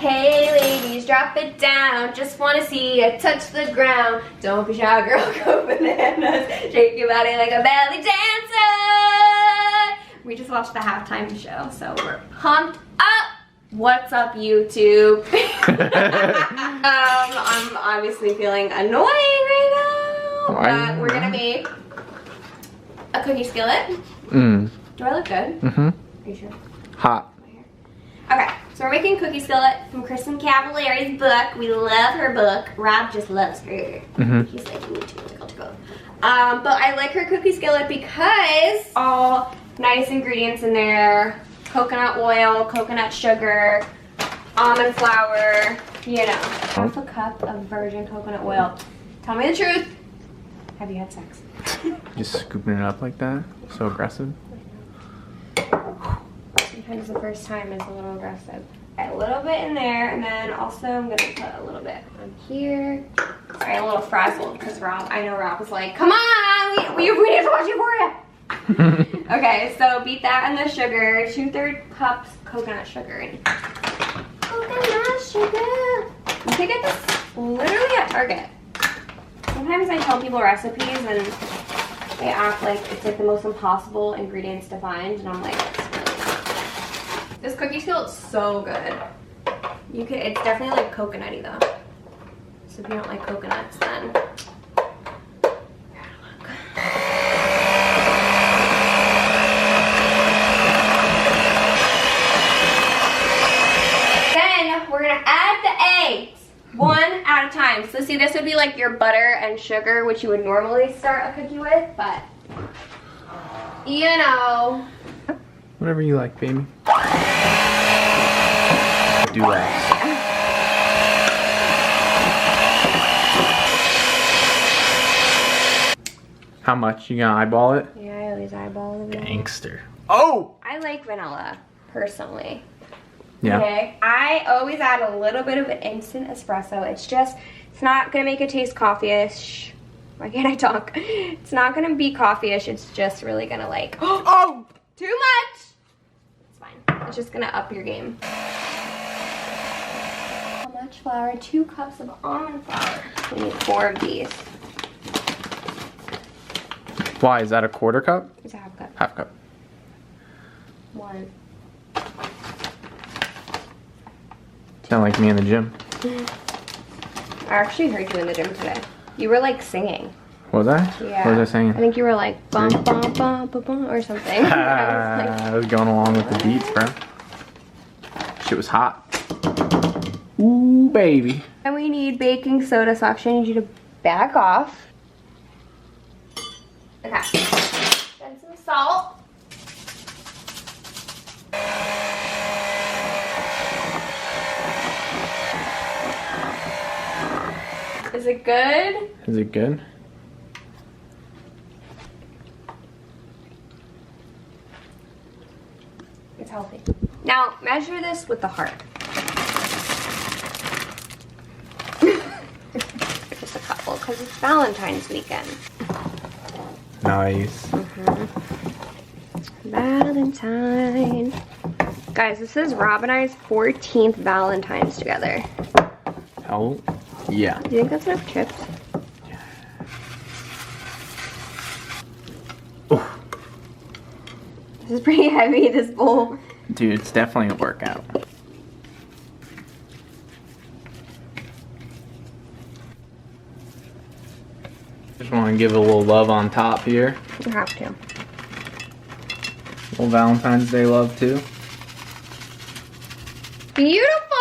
Hey ladies, drop it down. Just wanna see you touch the ground. Don't be shy, girl, go bananas. Shake your body like a belly dancer. We just watched the halftime show, so we're pumped up. What's up, YouTube? I'm obviously feeling annoying right now, but we're gonna make a cookie skillet. Do I look good? Are you sure? Hot. Okay, so we're making cookie skillet from Kristin Cavallari's book. We love her book. Rob just loves her. He's like, me too, tickle. But I like her cookie skillet because all nice ingredients in there. Coconut oil, coconut sugar, almond flour, you know. Half a cup of virgin coconut oil. Tell me the truth. Have you had sex? Just scooping it up like that? So aggressive? Sometimes the first time is a little aggressive. A little bit in there, and then also I'm gonna put a little bit on here. Sorry, a little frazzled because I know Rob was like, come on, we need to watch Euphoria. Okay, so beat that in the sugar, 2/3 cups coconut sugar. Coconut sugar. You can get this literally at Target. Sometimes I tell people recipes and they act like it's like the most impossible ingredients to find, and I'm like, this cookie skillet's so good. It's definitely like coconutty though. So if you don't like coconuts, then we're gonna add the eggs one at a time. So see, this would be like your butter and sugar, which you would normally start a cookie with, but you know. Whatever you like, baby. Do that. How much? You gonna eyeball it? Yeah, I always eyeball it. Gangster. Oh! I like vanilla, personally. Yeah. Okay. I always add a little bit of an instant espresso. It's not gonna make it taste coffee-ish. Why can't I talk? It's not gonna be coffee-ish. It's just really gonna like, oh, too much. It's fine. It's just gonna up your game. How much flour? 2 cups of almond flour. We need 4 of these. Why? Is that a 1/4 cup? It's a 1/2 cup. 1/2 cup. 1. Sound like me in the gym. I actually heard you in the gym today. You were like singing. Was I? Yeah. What was I saying? I think you were like bum bum bum bum bum or something. I was going along with the beats, bro. Shit was hot. Ooh, baby. And we need baking soda, so actually I need you to back off. Okay. Then some salt. Is it good? Is it good? It's healthy. Now, measure this with the heart. Just a couple, because it's Valentine's weekend. Nice. Valentine. Guys, this is Rob and I's 14th Valentine's together. Hell yeah. Do you think that's enough chips? Oof. This is pretty heavy, this bowl. Dude, it's definitely a workout. Just want to give it a little love on top here. You have to. Little Valentine's Day love too. Beautiful!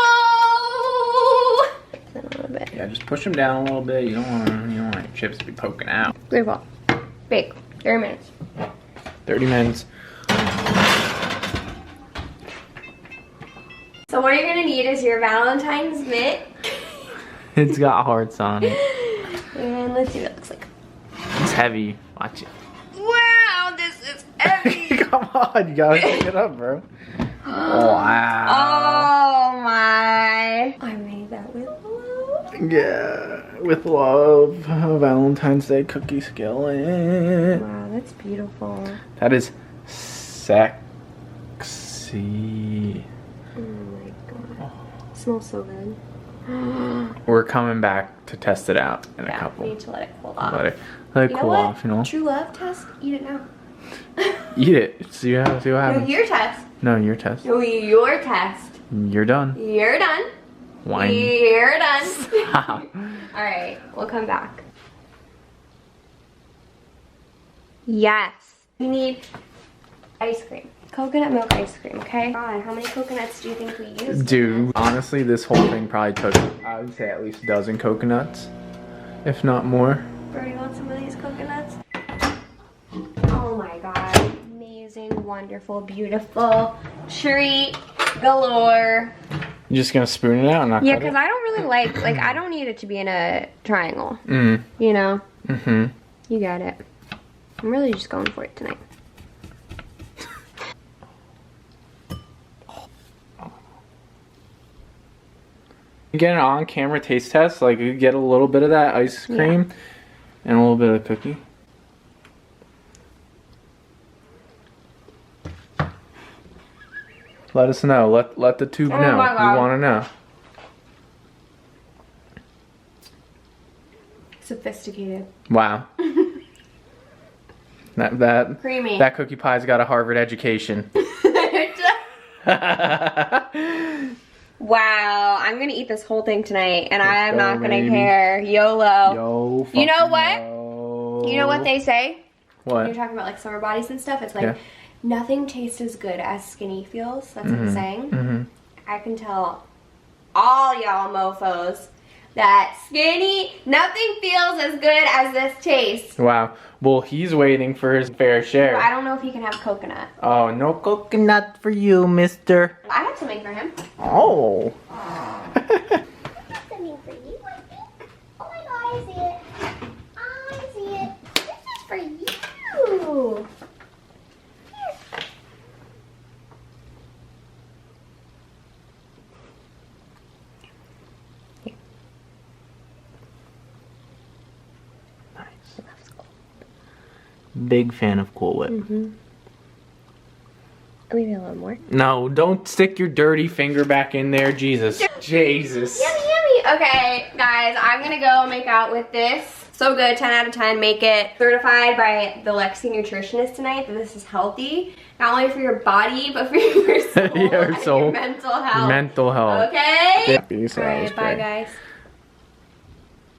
A little bit. Yeah, just push them down a little bit. You don't want your chips to be poking out. Beautiful. Bake. 30 minutes. 30 minutes. So what you're gonna need is your Valentine's mitt. It's got hearts on it. And let's see what it looks like. It's heavy. Watch it. Wow, this is heavy. Come on, you gotta pick it up, bro. Wow. Oh my. I made that with love. Yeah, with love. Valentine's Day cookie skillet. Wow, that's beautiful. That is sexy. Oh my god. smells so good. We're coming back to test it out in a couple. We need to let it cool off. Let it cool off, you know. True love test. Eat it now. Eat it. See what happens. No, your test. No, your test. No, your test. You're done. You're done. Wine. You're done. Stop. All right, we'll come back. Yes. We need ice cream. Coconut milk ice cream, okay? God, how many coconuts do you think we used? Dude, honestly, this whole thing probably took, I would say, at least a dozen coconuts, if not more. Birdie, want some of these coconuts? Oh my god. Amazing, wonderful, beautiful treat galore. You just gonna spoon it out and not Yeah, cut because it? I don't really like, I don't need it to be in a triangle. Mm. You know? Mm-hmm. You got it. I'm really just going for it tonight. You get an on-camera taste test, like you get a little bit of that ice cream and a little bit of cookie. Let us know. Let the tube know. my God. We want to know. Sophisticated. Wow. that Creamy. That cookie pie's got a Harvard education. Wow, I'm gonna eat this whole thing tonight, and I'm go, not gonna baby. care. YOLO. Yo, You know fucking what? yo. You know what they say? What? You're talking about like summer bodies and stuff. It's like Yeah. nothing tastes as good as skinny feels. That's what I'm saying. Mm-hmm. I can tell all y'all mofos that skinny, nothing feels as good as this tastes. Wow. Well, he's waiting for his fair share. I don't know if he can have coconut. Oh, no coconut for you, mister. I have something for him. Oh. Something for you, I think. Oh my god, I see it. I see it. This is for you. Nice. Big fan of Cool Whip. Mm-hmm. Leave it a little more. No, don't stick your dirty finger back in there, Jesus. Jesus. Yummy, yummy. Okay, guys, I'm gonna go make out with this. So good, 10 out of 10. Make it certified by the Lexi nutritionist tonight that this is healthy. Not only for your body, but for your soul, Your and soul. your mental health. Mental health. Okay? Peace All out. right, bye guys.